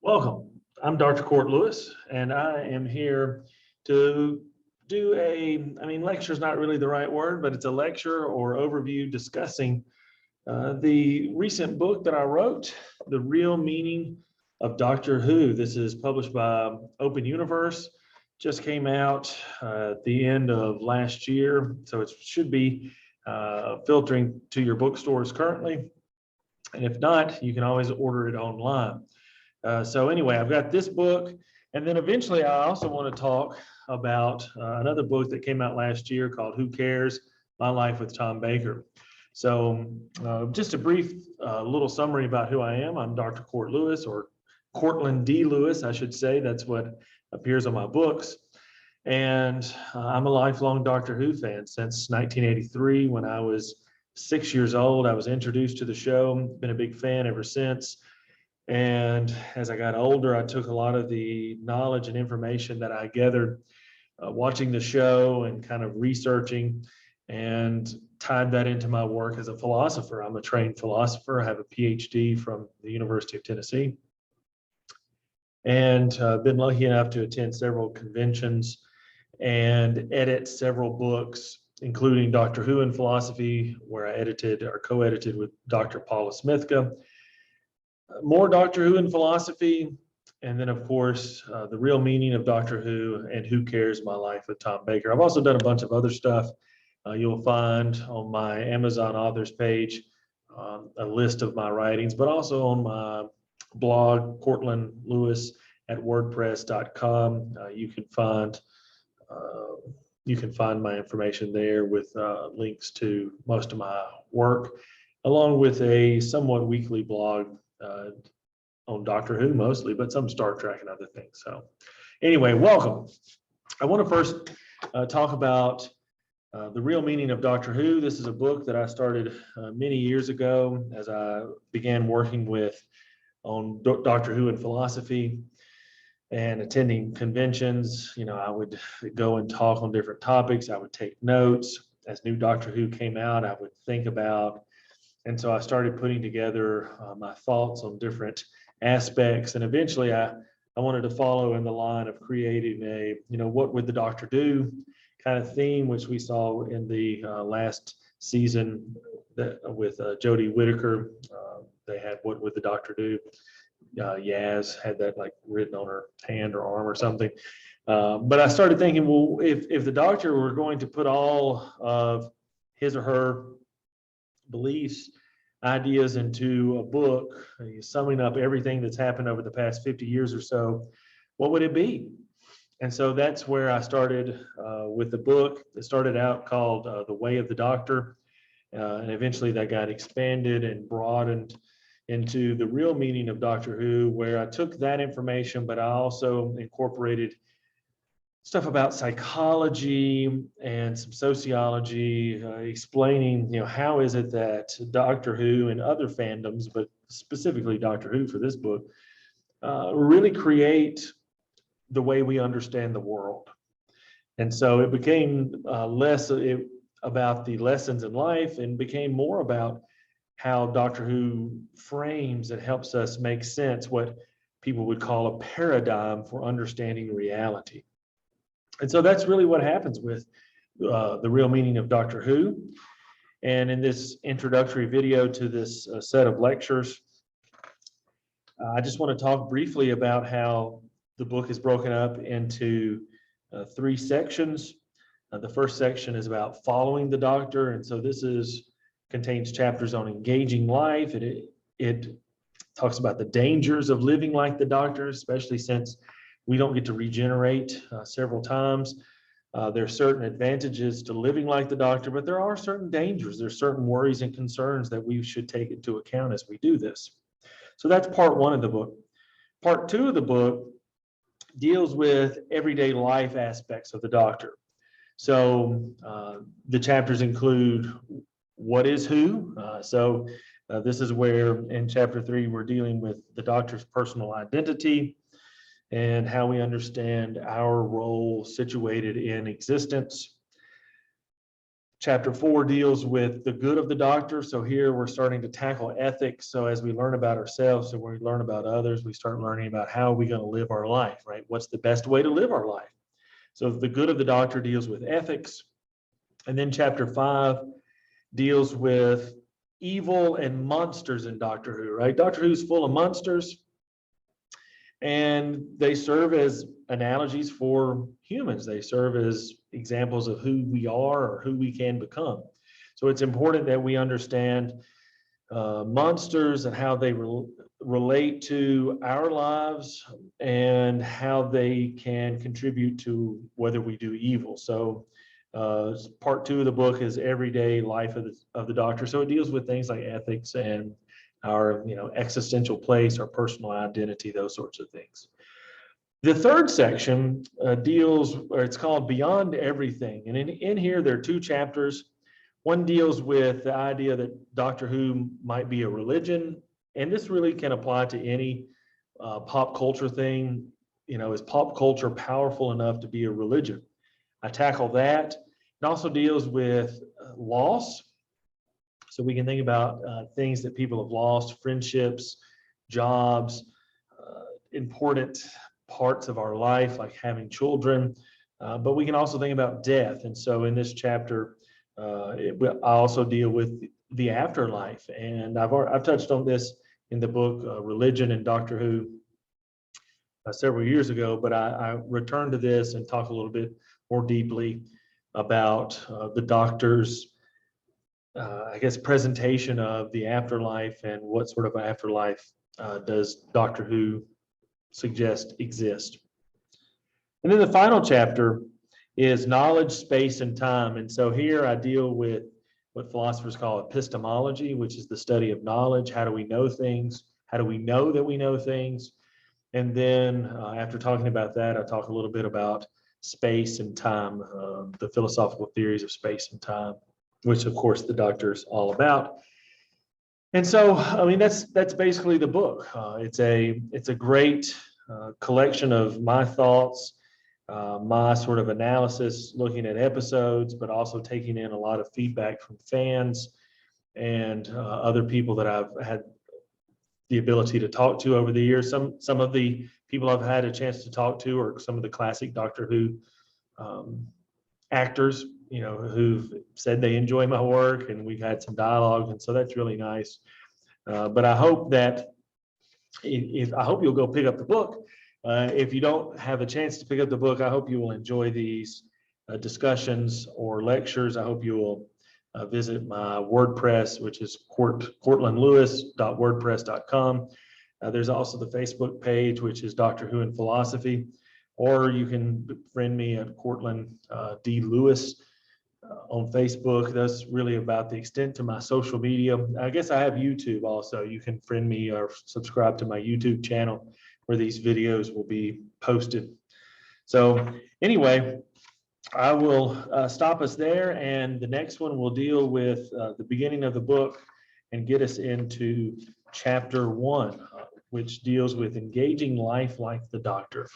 Welcome. I'm Dr. Court Lewis, and I am here to do lecture is not really the right word, but it's a lecture or overview discussing the recent book that I wrote, The Real Meaning of Doctor Who. This is published by Open Universe, just came out at the end of last year, so it should be filtering to your bookstores currently. And if not, you can always order it online. So anyway, I've got this book, and then eventually I also want to talk about another book that came out last year called Who Cares? My Life with Tom Baker. So just a brief little summary about who I am. I'm Dr. Court Lewis, or Cortland D. Lewis, I should say. That's what appears on my books. And I'm a lifelong Doctor Who fan since 1983. When I was 6 years old, I was introduced to the show, been a big fan ever since. And as I got older, I took a lot of the knowledge and information that I gathered watching the show and kind of researching and tied that into my work as a philosopher. I'm a trained philosopher. I have a PhD from the University of Tennessee, and been lucky enough to attend several conventions and edit several books, including Doctor Who in Philosophy, where I edited or co-edited with Dr. Paula Smithka. More Doctor Who in Philosophy, and then of course The Real Meaning of Doctor Who and Who Cares? My Life with Tom Baker. I've also done a bunch of other stuff. You'll find on my Amazon authors page a list of my writings, but also on my blog, Cortland Lewis at WordPress.com. You can find my information there with links to most of my work, along with a somewhat weekly blog on Doctor Who mostly, but some Star Trek and other things. So anyway, welcome. I want to first talk about The Real Meaning of Doctor Who. This is a book that I started many years ago as I began working on Doctor Who in Philosophy and attending conventions. You know, I would go and talk on different topics. I would take notes. As new Doctor Who came out, I would think about. And so I started putting together my thoughts on different aspects. And eventually I wanted to follow in the line of creating a, what would the Doctor do kind of theme, which we saw in the last season with Jodie Whittaker. They had What Would the Doctor Do? Yaz had that like written on her hand or arm or something. But I started thinking, well, if the Doctor were going to put all of his or her beliefs, ideas into a book, summing up everything that's happened over the past 50 years or so, what would it be? And so that's where I started with the book. It started out called The Way of the Doctor, and eventually that got expanded and broadened into The Real Meaning of Doctor Who, where I took that information, but I also incorporated stuff about psychology and some sociology, explaining, how is it that Doctor Who and other fandoms, but specifically Doctor Who for this book, really create the way we understand the world. And so it became less about the lessons in life and became more about how Doctor Who frames and helps us make sense what people would call a paradigm for understanding reality. And so that's really what happens with The Real Meaning of Doctor Who. And in this introductory video to this set of lectures, I just want to talk briefly about how the book is broken up into 3 sections. The first section is about following the Doctor. And so this contains chapters on engaging life. It talks about the dangers of living like the Doctor, especially since we don't get to regenerate several times. There are certain advantages to living like the Doctor, but there are certain dangers. There's certain worries and concerns that we should take into account as we do this. So that's part 1 of the book. Part 2 of the book deals with everyday life aspects of the Doctor. So the chapters include what is who. This is where in chapter 3, we're dealing with the Doctor's personal identity and how we understand our role situated in existence. Chapter 4 deals with the good of the doctor. So here we're starting to tackle ethics. So as we learn about ourselves and we learn about others, we start learning about how are we going to live our life, right? What's the best way to live our life? So the good of the doctor deals with ethics. And then chapter 5 deals with evil and monsters in Doctor Who, right? Doctor Who's full of monsters, and they serve as analogies for humans. They serve as examples of who we are or who we can become. So it's important that we understand monsters and how they relate to our lives and how they can contribute to whether we do evil. So part 2 of the book is everyday life of the doctor. So it deals with things like ethics and our existential place, our personal identity, those sorts of things. The third section it's called Beyond Everything. And in here, there are 2 chapters. One deals with the idea that Doctor Who might be a religion. And this really can apply to any pop culture thing. Is pop culture powerful enough to be a religion? I tackle that. It also deals with loss. So we can think about things that people have lost, friendships, jobs, important parts of our life, like having children. But we can also think about death. And so in this chapter, I also deal with the afterlife. And I've touched on this in the book, Religion and Doctor Who, several years ago, but I returned to this and talk a little bit more deeply about the doctor's presentation of the afterlife and what sort of afterlife does Doctor Who suggest exist. And then the final chapter is knowledge, space, and time. And so here I deal with what philosophers call epistemology, which is the study of knowledge. How do we know things? How do we know that we know things? And then after talking about that, I talk a little bit about space and time, the philosophical theories of space and time, which of course the doctor's all about. And so, that's basically the book. It's a great collection of my thoughts, my sort of analysis, looking at episodes, but also taking in a lot of feedback from fans and other people that I've had the ability to talk to over the years. Some of the people I've had a chance to talk to are some of the classic Doctor Who actors, who've said they enjoy my work, and we've had some dialogue, and so that's really nice. But I hope that I hope you'll go pick up the book. If you don't have a chance to pick up the book, I hope you will enjoy these discussions or lectures. I hope you will visit my WordPress, which is courtlandlewis.wordpress.com. There's also the Facebook page, which is Doctor Who and Philosophy, or you can friend me at Courtland D. Lewis on Facebook. That's really about the extent to my social media. I guess I have YouTube also. You can friend me or subscribe to my YouTube channel where these videos will be posted. So anyway, I will stop us there, and the next one will deal with the beginning of the book and get us into chapter 1, which deals with engaging life like the doctor.